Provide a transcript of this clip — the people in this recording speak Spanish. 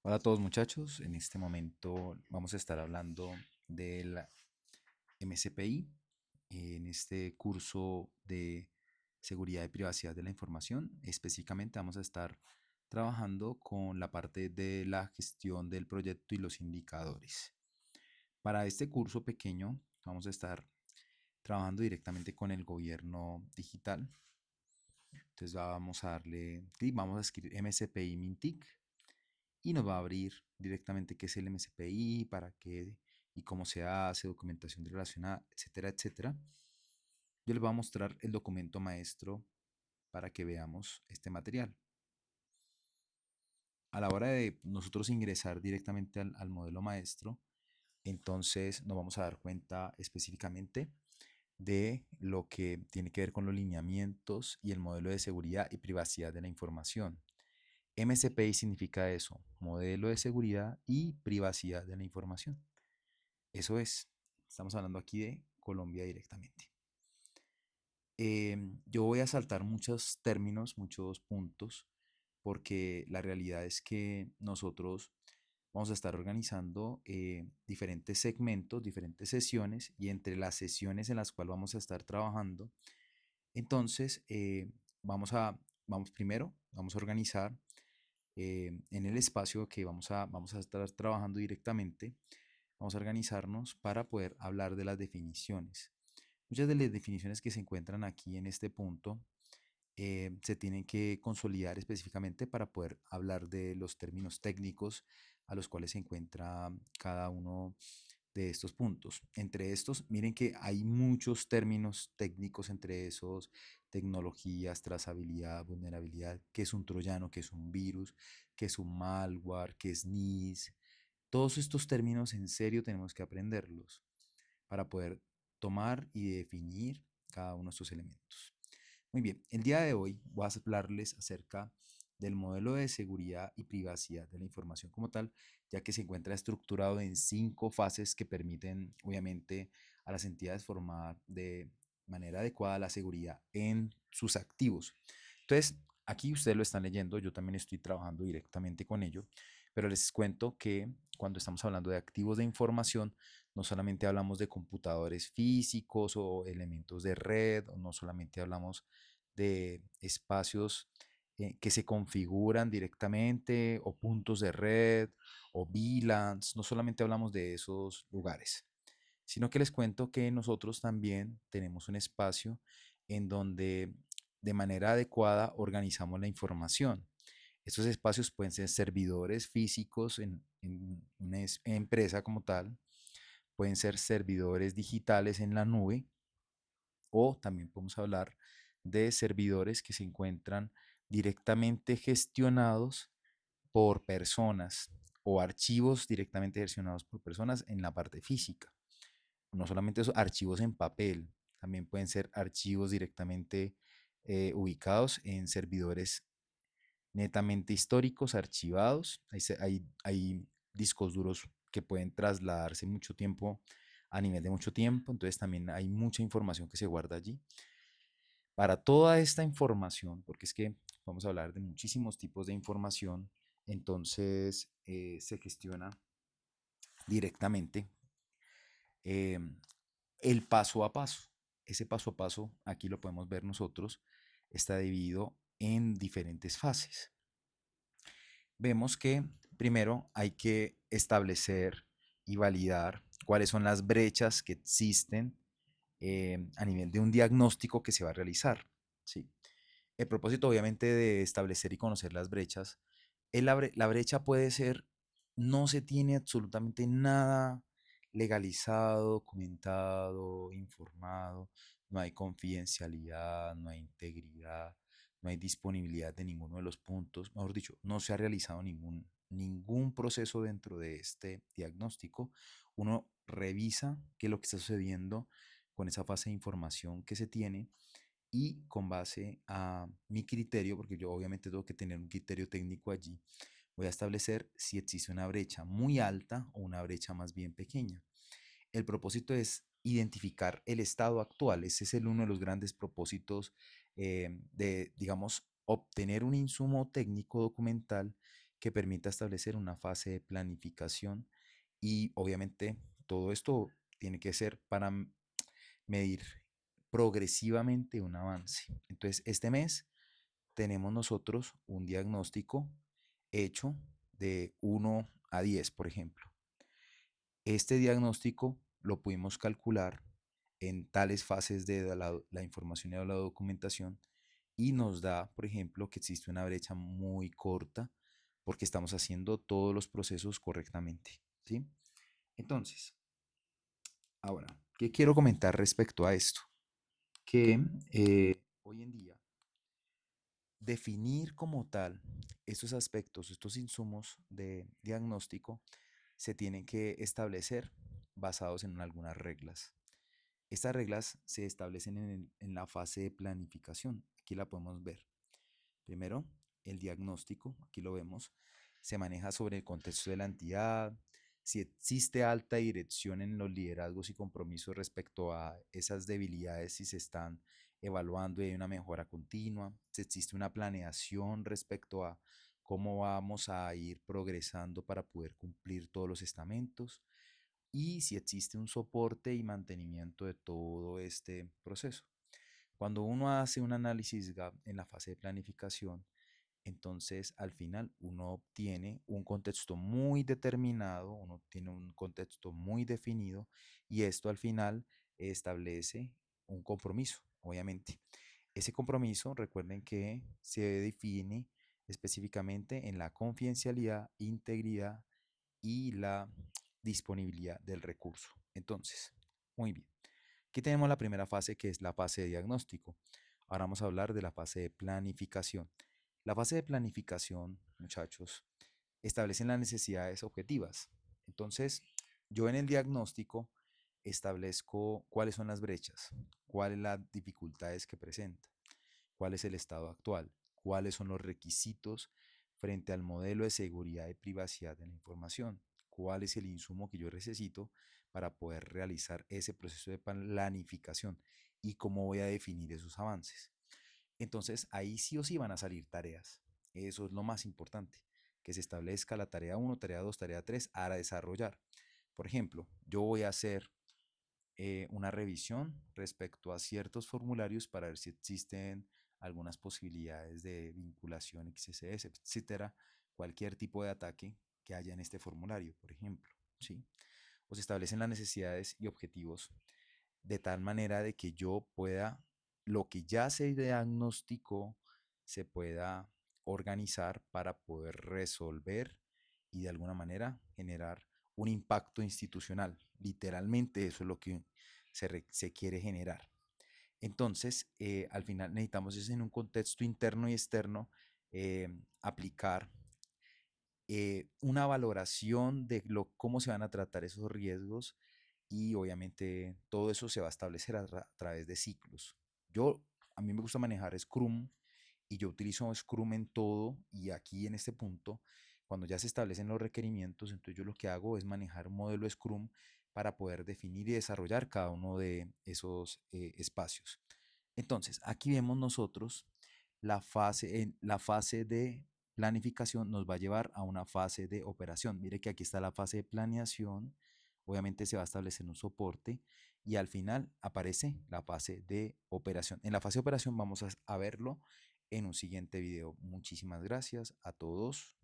Hola a todos muchachos, en este momento vamos a estar hablando del MCPI en este curso de seguridad y privacidad de la información. Específicamente vamos a estar trabajando con la parte de la gestión del proyecto y los indicadores. Para este curso pequeño vamos a estar trabajando directamente con el gobierno digital. Entonces vamos a darle clic, vamos a escribir MCPI Mintic y nos va a abrir directamente qué es el MCPI, para qué y cómo se hace, documentación relacionada, etcétera, etcétera. Yo les voy a mostrar el documento maestro para que veamos este material. A la hora de nosotros ingresar directamente al modelo maestro, entonces nos vamos a dar cuenta específicamente de lo que tiene que ver con los lineamientos y el modelo de seguridad y privacidad de la información. MCPI significa eso, modelo de seguridad y privacidad de la información. Eso es, estamos hablando aquí de Colombia directamente. Yo voy a saltar muchos términos, muchos puntos, porque la realidad es que nosotros vamos a estar organizando diferentes segmentos, diferentes sesiones, y entre las sesiones en las cuales vamos a estar trabajando, entonces vamos primero, vamos a organizar en el espacio que vamos a estar trabajando directamente. Vamos a organizarnos para poder hablar de las definiciones. Muchas de las definiciones que se encuentran aquí en este punto se tienen que consolidar específicamente para poder hablar de los términos técnicos a los cuales se encuentra cada uno de estos puntos. Entre estos, miren que hay muchos términos técnicos, entre esos: tecnologías, trazabilidad, vulnerabilidad, qué es un troyano, qué es un virus, qué es un malware, qué es NIS. Todos estos términos en serio tenemos que aprenderlos para poder tomar y definir cada uno de estos elementos. Muy bien, el día de hoy voy a hablarles acerca del modelo de seguridad y privacidad de la información como tal, ya que se encuentra estructurado en 5 fases que permiten, obviamente, a las entidades formar de manera adecuada la seguridad en sus activos. Entonces, aquí ustedes lo están leyendo, yo también estoy trabajando directamente con ello, pero les cuento que cuando estamos hablando de activos de información, no solamente hablamos de computadores físicos o elementos de red, o no solamente hablamos de espacios que se configuran directamente, o puntos de red, o VLANs. No solamente hablamos de esos lugares, sino que les cuento que nosotros también tenemos un espacio en donde de manera adecuada organizamos la información. Estos espacios pueden ser servidores físicos en una empresa como tal, pueden ser servidores digitales en la nube, o también podemos hablar de servidores que se encuentran directamente gestionados por personas, o archivos directamente gestionados por personas en la parte física. No solamente esos archivos en papel, también pueden ser archivos directamente ubicados en servidores netamente históricos, archivados. Hay discos duros que pueden trasladarse mucho tiempo, a nivel de mucho tiempo, entonces también hay mucha información que se guarda allí. Para toda esta información, porque es que vamos a hablar de muchísimos tipos de información, entonces se gestiona directamente eh, el paso a paso. Ese paso a paso, aquí lo podemos ver nosotros, está dividido en diferentes fases. Vemos que primero hay que establecer y validar cuáles son las brechas que existen a nivel de un diagnóstico que se va a realizar. ¿Sí? El propósito, obviamente, de establecer y conocer las brechas, la brecha puede ser: no se tiene absolutamente nada legalizado, documentado, informado, no hay confidencialidad, no hay integridad, no hay disponibilidad de ninguno de los puntos. Mejor dicho, no se ha realizado ningún proceso dentro de este diagnóstico. Uno revisa qué es lo que está sucediendo con esa fase de información que se tiene, y con base a mi criterio, porque yo obviamente tengo que tener un criterio técnico allí, voy a establecer si existe una brecha muy alta o una brecha más bien pequeña. El propósito es identificar el estado actual. Ese es uno de los grandes propósitos de, digamos, obtener un insumo técnico documental que permita establecer una fase de planificación y obviamente todo esto tiene que ser para medir progresivamente un avance. Entonces, este mes tenemos nosotros un diagnóstico hecho de 1 a 10, por ejemplo. Este diagnóstico lo pudimos calcular en tales fases de la información y de la documentación y nos da, por ejemplo, que existe una brecha muy corta porque estamos haciendo todos los procesos correctamente, ¿sí? Entonces, ahora, ¿qué quiero comentar respecto a esto? Que hoy en día definir como tal estos aspectos, estos insumos de diagnóstico, se tienen que establecer basados en algunas reglas. Estas reglas se establecen en la fase de planificación. Aquí la podemos ver. Primero, el diagnóstico, aquí lo vemos, se maneja sobre el contexto de la entidad, si existe alta dirección en los liderazgos y compromisos respecto a esas debilidades, si se están evaluando y hay una mejora continua, si existe una planeación respecto a cómo vamos a ir progresando para poder cumplir todos los estamentos y si existe un soporte y mantenimiento de todo este proceso. Cuando uno hace un análisis gap en la fase de planificación, entonces al final uno obtiene un contexto muy determinado, uno tiene un contexto muy definido y esto al final establece un compromiso, obviamente. Ese compromiso, recuerden que se define específicamente en la confidencialidad, integridad y la disponibilidad del recurso. Entonces, muy bien. Aquí tenemos la primera fase que es la fase de diagnóstico. Ahora vamos a hablar de la fase de planificación. La fase de planificación, muchachos, establece las necesidades objetivas. Entonces, yo en el diagnóstico establezco cuáles son las brechas, cuáles son las dificultades que presenta, cuál es el estado actual, cuáles son los requisitos frente al modelo de seguridad y privacidad de la información, cuál es el insumo que yo necesito para poder realizar ese proceso de planificación y cómo voy a definir esos avances. Entonces ahí sí o sí van a salir tareas. Eso es lo más importante, que se establezca la tarea 1, tarea 2, tarea 3 a desarrollar. Por ejemplo, yo voy a hacer una revisión respecto a ciertos formularios para ver si existen algunas posibilidades de vinculación XSS, etcétera, cualquier tipo de ataque que haya en este formulario, por ejemplo, ¿sí? O se establecen las necesidades y objetivos de tal manera de que yo pueda, lo que ya se diagnosticó, se pueda organizar para poder resolver y de alguna manera generar un impacto institucional. Literalmente eso es lo que se quiere generar. Entonces, al final necesitamos es en un contexto interno y externo aplicar una valoración de cómo se van a tratar esos riesgos y obviamente todo eso se va a establecer a través de ciclos. A mí me gusta manejar Scrum y yo utilizo Scrum en todo y aquí en este punto, cuando ya se establecen los requerimientos, entonces yo lo que hago es manejar un modelo Scrum para poder definir y desarrollar cada uno de esos espacios. Entonces, aquí vemos nosotros la fase de planificación nos va a llevar a una fase de operación. Mire que aquí está la fase de planeación, obviamente se va a establecer un soporte y al final aparece la fase de operación. En la fase de operación vamos a verlo en un siguiente video. Muchísimas gracias a todos.